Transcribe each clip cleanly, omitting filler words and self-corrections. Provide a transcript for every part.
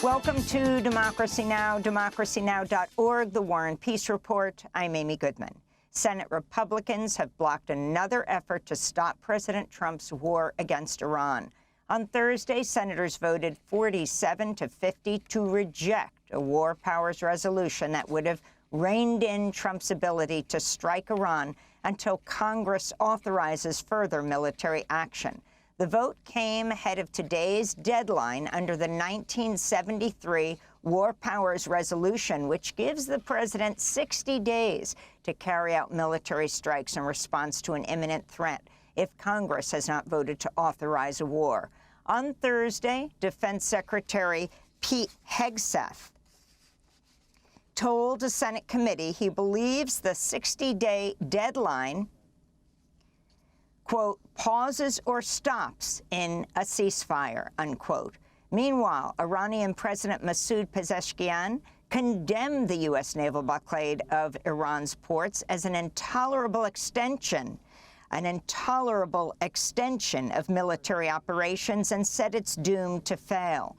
Welcome to Democracy Now!, democracynow.org, the War and Peace Report. I'm Amy Goodman. Senate Republicans have blocked another effort to stop President Trump's war against Iran. On Thursday, senators voted 47 to 50 to reject a war powers resolution that would have reined in Trump's ability to strike Iran until Congress authorizes further military action. The vote came ahead of today's deadline under the 1973 War Powers Resolution, which gives the president 60 days to carry out military strikes in response to an imminent threat if Congress has not voted to authorize a war. On Thursday, Defense Secretary Pete Hegseth told a Senate committee he believes the 60-day deadline, quote, pauses or stops in a ceasefire, unquote. Meanwhile, Iranian President Masoud Pezeshkian condemned the U.S. naval blockade of Iran's ports as an intolerable extension of military operations and said it's doomed to fail.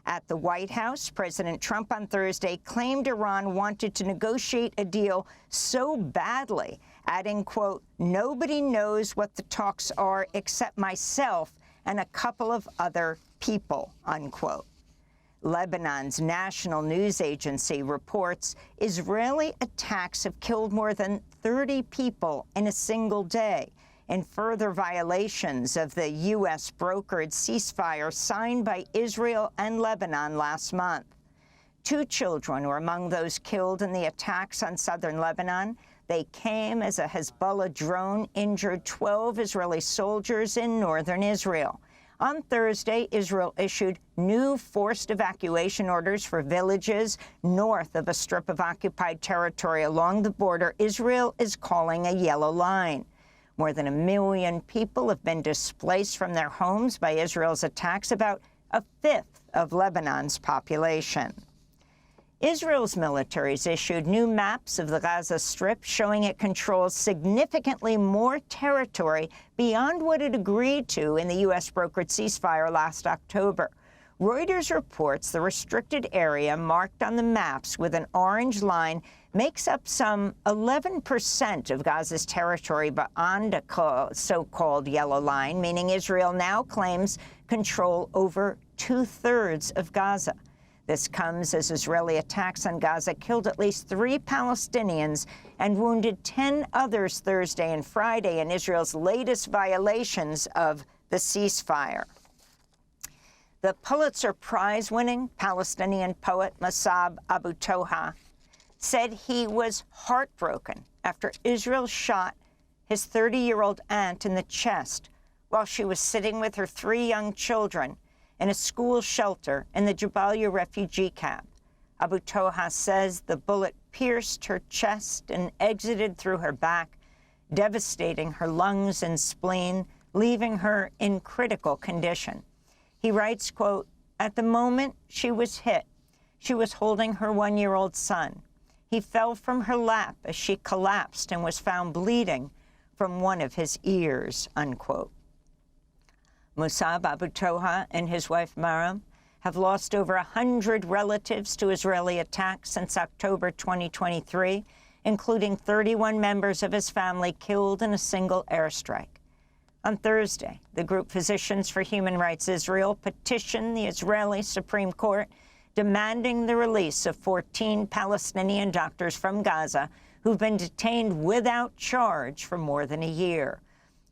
At the White House, President Trump on Thursday claimed Iran wanted to negotiate a deal so badly, adding, quote, nobody knows what the talks are except myself and a couple of other people, unquote. Lebanon's national news agency reports Israeli attacks have killed more than 30 people in a single day, in further violations of the U.S.-brokered ceasefire signed by Israel and Lebanon last month. 2 children were among those killed in the attacks on southern Lebanon. They came as a Hezbollah drone injured 12 Israeli soldiers in northern Israel. On Thursday, Israel issued new forced evacuation orders for villages north of a strip of occupied territory along the border Israel is calling a yellow line. More than 1 million people have been displaced from their homes by Israel's attacks, about a fifth of Lebanon's population. Israel's military has issued new maps of the Gaza Strip showing it controls significantly more territory beyond what it agreed to in the U.S.-brokered ceasefire last October. Reuters reports the restricted area marked on the maps with an orange line makes up some 11% of Gaza's territory beyond a so-called yellow line, meaning Israel now claims control over 2/3 of Gaza. This comes as Israeli attacks on Gaza killed at least 3 Palestinians and wounded 10 others Thursday and Friday in Israel's latest violations of the ceasefire. The Pulitzer Prize-winning Palestinian poet Mossab Abu Toha said he was heartbroken after Israel shot his 30-year-old aunt in the chest while she was sitting with her 3 young children in a school shelter in the Jabalia refugee camp. Abu Toha says the bullet pierced her chest and exited through her back, devastating her lungs and spleen, leaving her in critical condition. He writes, quote, at the moment she was hit, she was holding her 1-year-old son. He fell from her lap as she collapsed and was found bleeding from one of his ears, unquote. Mossab Abu Toha and his wife Maram have lost over 100 relatives to Israeli attacks since October 2023, including 31 members of his family killed in a single airstrike. On Thursday, the group Physicians for Human Rights Israel petitioned the Israeli Supreme Court demanding the release of 14 Palestinian doctors from Gaza who've been detained without charge for more than a year.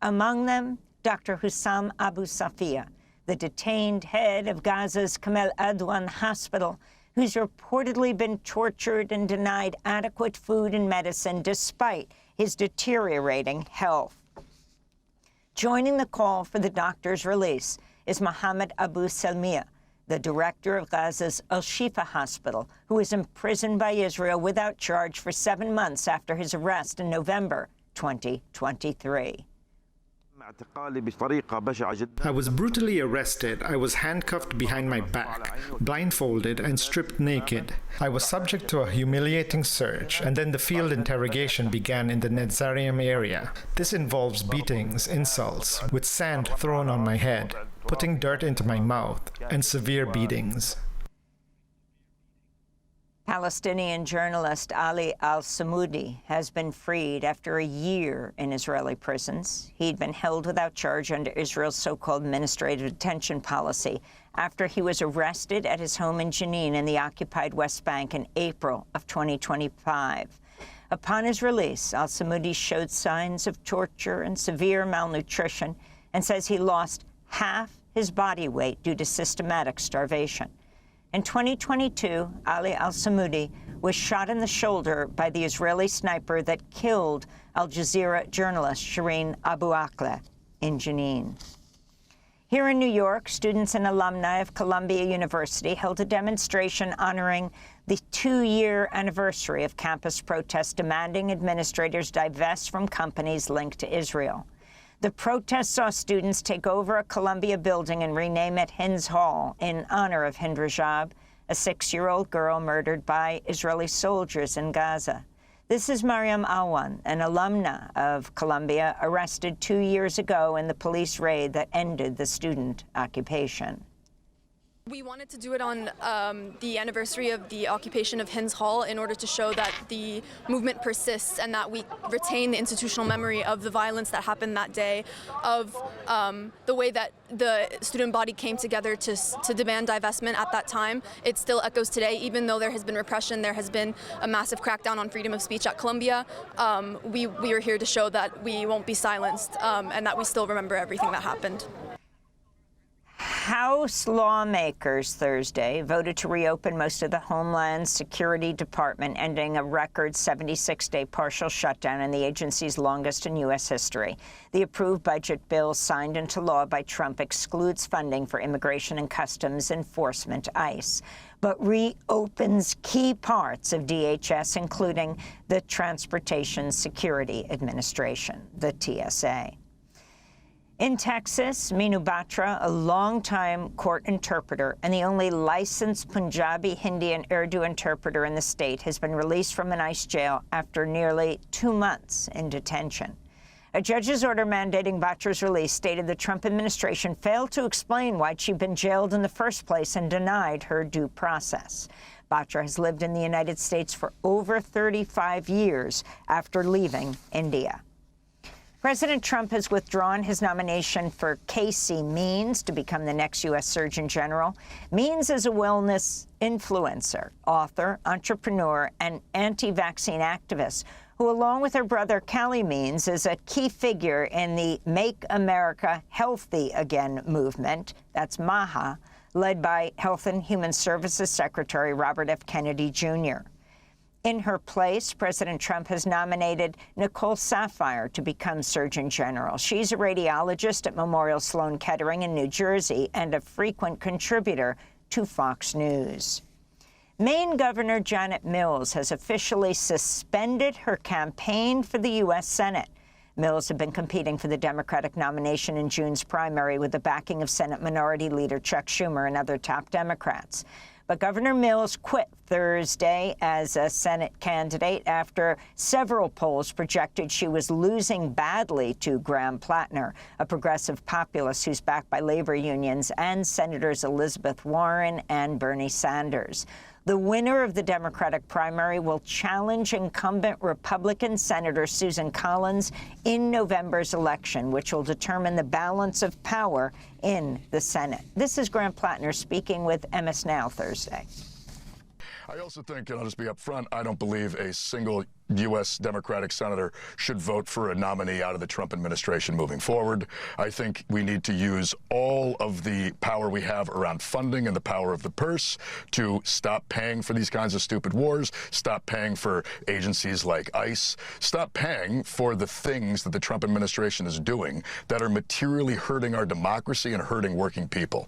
Among them, Dr. Hussam Abu Safia, the detained head of Gaza's Kamel Adwan Hospital, who's reportedly been tortured and denied adequate food and medicine despite his deteriorating health. Joining the call for the doctor's release is Mohammed Abu Salmiya, the director of Gaza's Al-Shifa Hospital, who was imprisoned by Israel without charge for 7 months after his arrest in November 2023. I was brutally arrested. I was handcuffed behind my back, blindfolded and stripped naked. I was subject to a humiliating search, and then the field interrogation began in the Netzarim area. This involves beatings, insults, with sand thrown on my head, putting dirt into my mouth, and severe beatings. Palestinian journalist Ali al-Samoudi has been freed after a year in Israeli prisons. He'd been held without charge under Israel's so-called administrative detention policy after he was arrested at his home in Jenin in the occupied West Bank in April of 2025. Upon his release, al-Samoudi showed signs of torture and severe malnutrition and says he lost half his body weight due to systematic starvation. In 2022, Ali al-Samoudi was shot in the shoulder by the Israeli sniper that killed Al Jazeera journalist Shireen Abu Akleh in Jenin. Here in New York, students and alumni of Columbia University held a demonstration honoring the 2-year anniversary of campus protests demanding administrators divest from companies linked to Israel. The protest saw students take over a Columbia building and rename it Hinds Hall in honor of Hind Rajab, a 6-year-old girl murdered by Israeli soldiers in Gaza. This is Mariam Alwan, an alumna of Columbia, arrested 2 years ago in the police raid that ended the student occupation. We wanted to do it on the anniversary of the occupation of Hinds Hall in order to show that the movement persists and that we retain the institutional memory of the violence that happened that day, of the way that the student body came together to demand divestment at that time. It still echoes today, even though there has been repression, there has been a massive crackdown on freedom of speech at Columbia. We are here to show that we won't be silenced and that we still remember everything that happened. House lawmakers Thursday voted to reopen most of the Homeland Security Department, ending a record 76-day partial shutdown in the agency's longest in U.S. history. The approved budget bill signed into law by Trump excludes funding for Immigration and Customs Enforcement, ICE, but reopens key parts of DHS, including the Transportation Security Administration, the TSA. In Texas, Meenu Batra, a longtime court interpreter and the only licensed Punjabi, Hindi, and Urdu interpreter in the state, has been released from an ICE jail after nearly 2 months in detention. A judge's order mandating Batra's release stated the Trump administration failed to explain why she'd been jailed in the first place and denied her due process. Batra has lived in the United States for over 35 years after leaving India. President Trump has withdrawn his nomination for Casey Means to become the next U.S. Surgeon General. Means is a wellness influencer, author, entrepreneur, and anti-vaccine activist who, along with her brother Callie Means, is a key figure in the Make America Healthy Again movement, that's MAHA, led by Health and Human Services Secretary Robert F. Kennedy, Jr. In her place, President Trump has nominated Nicole Saphier to become Surgeon General. She's a radiologist at Memorial Sloan Kettering in New Jersey and a frequent contributor to Fox News. Maine Governor Janet Mills has officially suspended her campaign for the U.S. Senate. Mills had been competing for the Democratic nomination in June's primary with the backing of Senate Minority Leader Chuck Schumer and other top Democrats. But Governor Mills quit Thursday as a Senate candidate after several polls projected she was losing badly to Graham Plattner, a progressive populist who's backed by labor unions, and Senators Elizabeth Warren and Bernie Sanders. The winner of the Democratic primary will challenge incumbent Republican Senator Susan Collins in November's election, which will determine the balance of power in the Senate. This is Graham Plattner speaking with MS Now Thursday. I also think, and I'll just be up front, I don't believe a single U.S. Democratic senator should vote for a nominee out of the Trump administration moving forward. I think we need to use all of the power we have around funding and the power of the purse to stop paying for these kinds of stupid wars, stop paying for agencies like ICE, stop paying for the things that the Trump administration is doing that are materially hurting our democracy and hurting working people.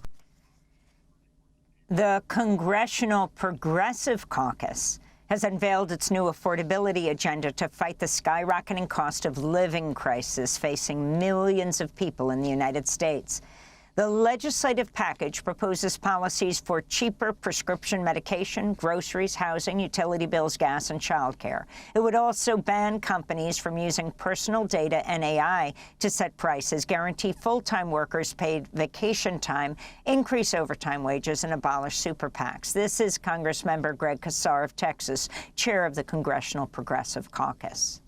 The Congressional Progressive Caucus has unveiled its new affordability agenda to fight the skyrocketing cost of living crisis facing millions of people in the United States. The legislative package proposes policies for cheaper prescription medication, groceries, housing, utility bills, gas, and childcare. It would also ban companies from using personal data and AI to set prices, guarantee full-time workers paid vacation time, increase overtime wages, and abolish super PACs. This is Congressmember Greg Casar of Texas, chair of the Congressional Progressive Caucus.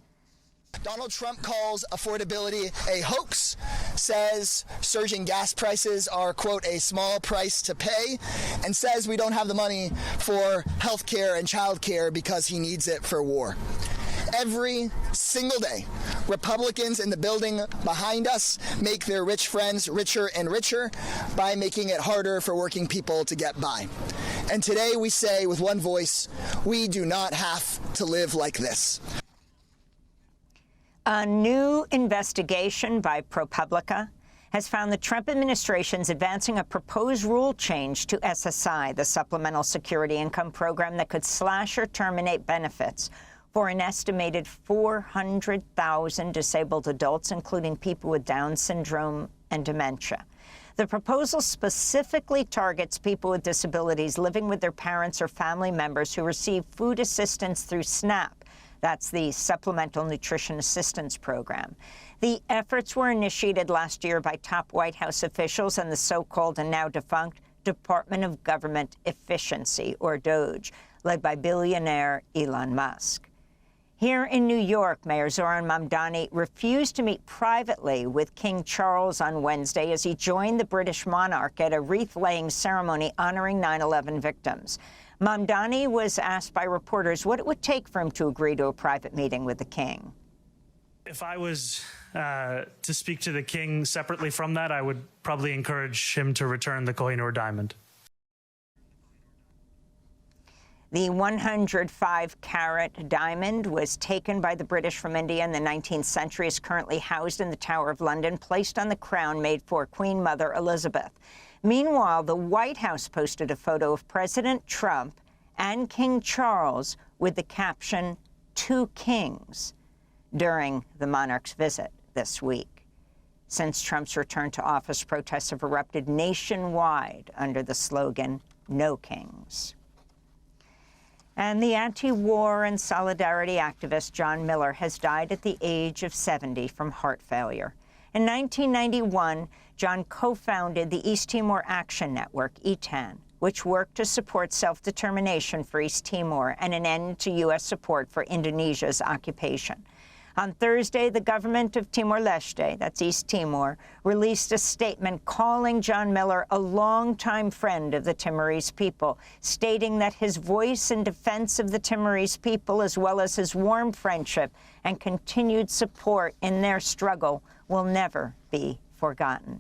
Donald Trump calls affordability a hoax, says surging gas prices are, quote, a small price to pay, and says we don't have the money for health care and child care because he needs it for war. Every single day, Republicans in the building behind us make their rich friends richer and richer by making it harder for working people to get by. And today we say with one voice, we do not have to live like this. A new investigation by ProPublica has found the Trump administration's advancing a proposed rule change to SSI, the Supplemental Security Income Program that could slash or terminate benefits for an estimated 400,000 disabled adults, including people with Down syndrome and dementia. The proposal specifically targets people with disabilities living with their parents or family members who receive food assistance through SNAP. That's the Supplemental Nutrition Assistance Program. The efforts were initiated last year by top White House officials and the so-called and now defunct Department of Government Efficiency, or DOGE, led by billionaire Elon Musk. Here in New York, Mayor Zohran Mamdani refused to meet privately with King Charles on Wednesday as he joined the British monarch at a wreath-laying ceremony honoring 9/11 victims. Mamdani was asked by reporters what it would take for him to agree to a private meeting with the king. If I was to speak to the king separately from that, I would probably encourage him to return the Kohinoor diamond. The 105-carat diamond was taken by the British from India in the 19th century, is currently housed in the Tower of London, placed on the crown made for Queen Mother Elizabeth. Meanwhile, the White House posted a photo of President Trump and King Charles with the caption, "Two Kings," during the monarch's visit this week. Since Trump's return to office, protests have erupted nationwide under the slogan, "No Kings." And the anti-war and solidarity activist John Miller has died at the age of 70 from heart failure. In 1991, John co-founded the East Timor Action Network, ETAN, which worked to support self-determination for East Timor and an end to U.S. support for Indonesia's occupation. On Thursday, the government of Timor-Leste, that's East Timor, released a statement calling John Miller a longtime friend of the Timorese people, stating that his voice in defense of the Timorese people, as well as his warm friendship and continued support in their struggle, will never be forgotten.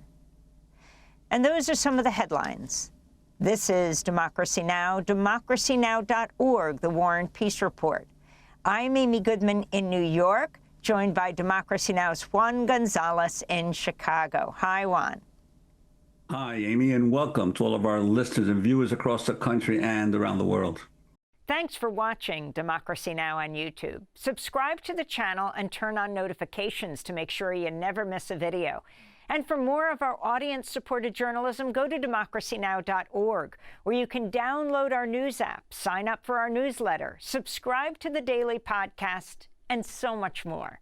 And those are some of the headlines. This is Democracy Now!, democracynow.org, the War and Peace Report. I'm Amy Goodman in New York, joined by Democracy Now!'s Juan Gonzalez in Chicago. Hi, Juan. Hi, Amy, and welcome to all of our listeners and viewers across the country and around the world. Thanks for watching Democracy Now! On YouTube. Subscribe to the channel and turn on notifications to make sure you never miss a video. And for more of our audience-supported journalism, go to democracynow.org, where you can download our news app, sign up for our newsletter, subscribe to the daily podcast, and so much more.